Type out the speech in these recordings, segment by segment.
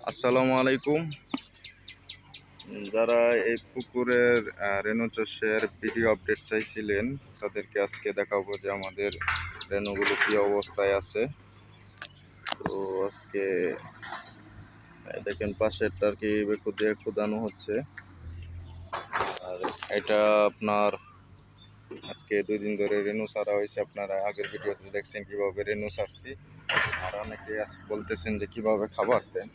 আসসালামু আলাইকুম। যারা এই পুকুরের রেনু চাষের ভিডিও আপডেট চাইছিলেন তাদেরকে আজকে দেখাবো যে আমাদের রেনুগুলো কি অবস্থায় আছে। তো আজকে দেখেন পাশেরটা আর কি বেকু দিয়ে খোদানো হচ্ছে। আর এটা আপনার আজকে 2 দিন ধরে রেনু ছাড়া হয়েছে। আপনারা আগের ভিডিওতে দেখছেন কিভাবে রেনু ছাড়ছি, আর অনেকে বলতেছেন যে কিভাবে খাবার দেন।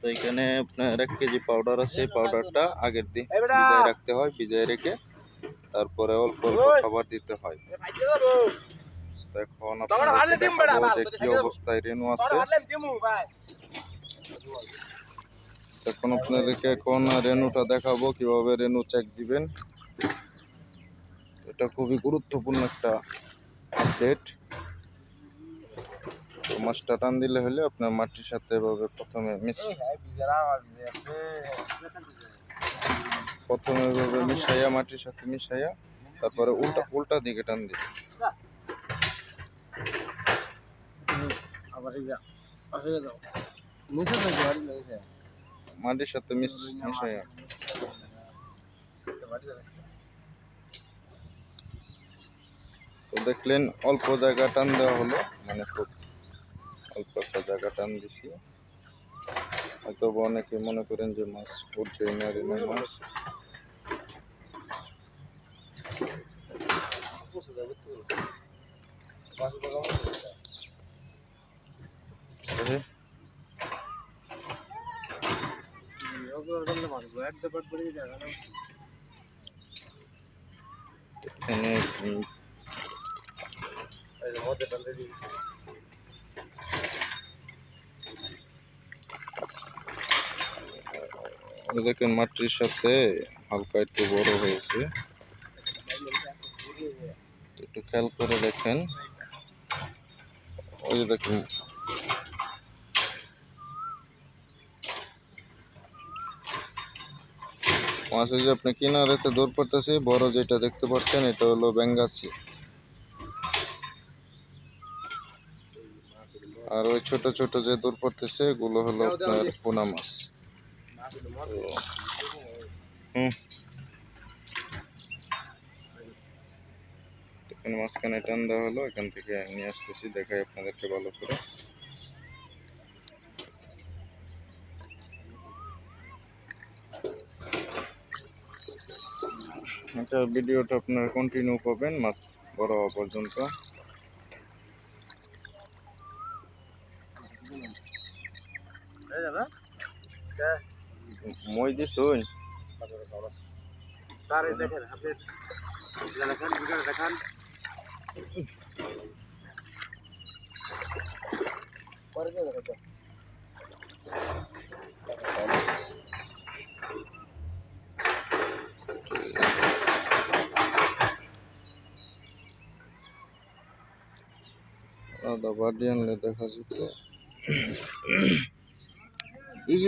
তো এখানে আপনার 1 কেজি পাউডার আছে। পাউডারটা আগের দিন ভিজায় রাখতে হয়, ভিজায় রেখে তারপরে অল্প অল্প খাবার দিতে হয়। তো এখন আপনাদেরকে দেখাবো যে কি অবস্থায় রেনু আছে। এখন আপনাদেরকে এখন রেনুটা দেখাবো কিভাবে রেনু চেক দিবেন। এটা খুবই গুরুত্বপূর্ণ একটা আপডেট। তো মাছটা টান দিলে হলে আপনার মাটির সাথে এভাবে প্রথমে এভাবে মিশাইয়া, মাটির সাথে মিশাইয়া তারপরে উল্টা দিকে টান দিবে। মাটির সাথে মিশাইয়া তো দেখলেন অল্প জায়গা টান দেওয়া হলো, মানে খুব অল্প একটা জায়গা টান দিছি। হয়তো অনেকে মনে করেন যে মাছ উঠবে না, রেনু মাছ। এখানে দেখেন মাটির সাথে হালকা একটু বড় হয়েছে, একটু খেয়াল করে দেখেন। ওই যে দেখেন মাছ যে আপনি কিনারেতে দৌড় পড়তেছে, বড় যেটা দেখতে পাচ্ছেন এটা হলো বেঙ্গাসি। আর ওই ছোট ছোট যে দৌড় পড়তেছে এগুলো হলো আপনার পোনা মাছ। এখানে মাঝখানে টান দেওয়া হলো, এখান থেকে নিয়ে আসতেছি, দেখাই আপনাদেরকে ভালো করে। এটা ভিডিওটা আপনারা কন্টিনিউ করবেন মাছ বড় হওয়া পর্যন্ত। মই দিছুন দেখেন আপনি দেখেন ভিডিও দেখান। আদা বাড়ি আনলে দেখা যেত। এই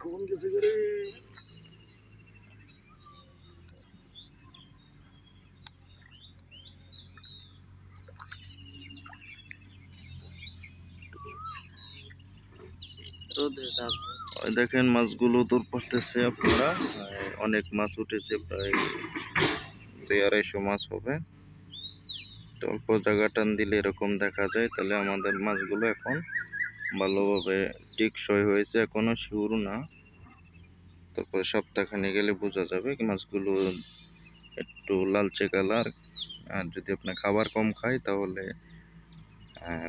কোন গেছে করে দেখেন মাছগুলো দূর পড়তেছে। আপনারা অনেক মাছ উঠেছে, প্রায় 200-250 মাছ হবে। তো অল্প জায়গা টান দিলে এরকম দেখা যায়। তাহলে আমাদের মাছগুলো এখন ভালোভাবে টেকসই হয়েছে, এখনো শিওর না। তারপরে সপ্তাহখানে গেলে বোঝা যাবে মাছগুলো একটু লালচে কালার। আর যদি আপনি খাবার কম খায় তাহলে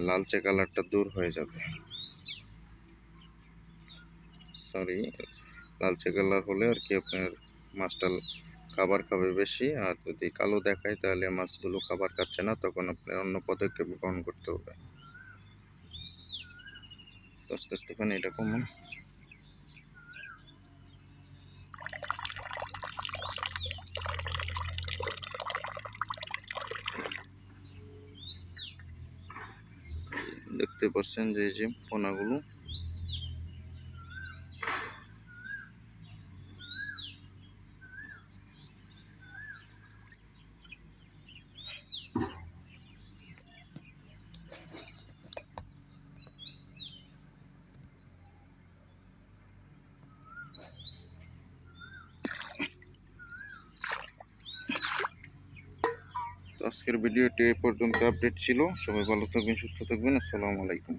লালচে কালারটা দূর হয়ে যাবে। সরি, লালচে কালার হলে আর কি আপনার মাছটা খাবার খাবে বেশি। আর যদি কালো দেখায় তাহলে মাছগুলো খাবার খাচ্ছে না, তখন আপনার অন্য পদক্ষেপ গ্রহণ করতে হবে। আস্তে আস্তে পানি এটা কমান। দেখতে পাচ্ছেন যে এই যে পোনাগুলো আজকের ভিডিওটি এই পর্যন্ত আপডেট ছিল। সবাই ভালো থাকবেন, সুস্থ থাকবেন। আসসালামু আলাইকুম।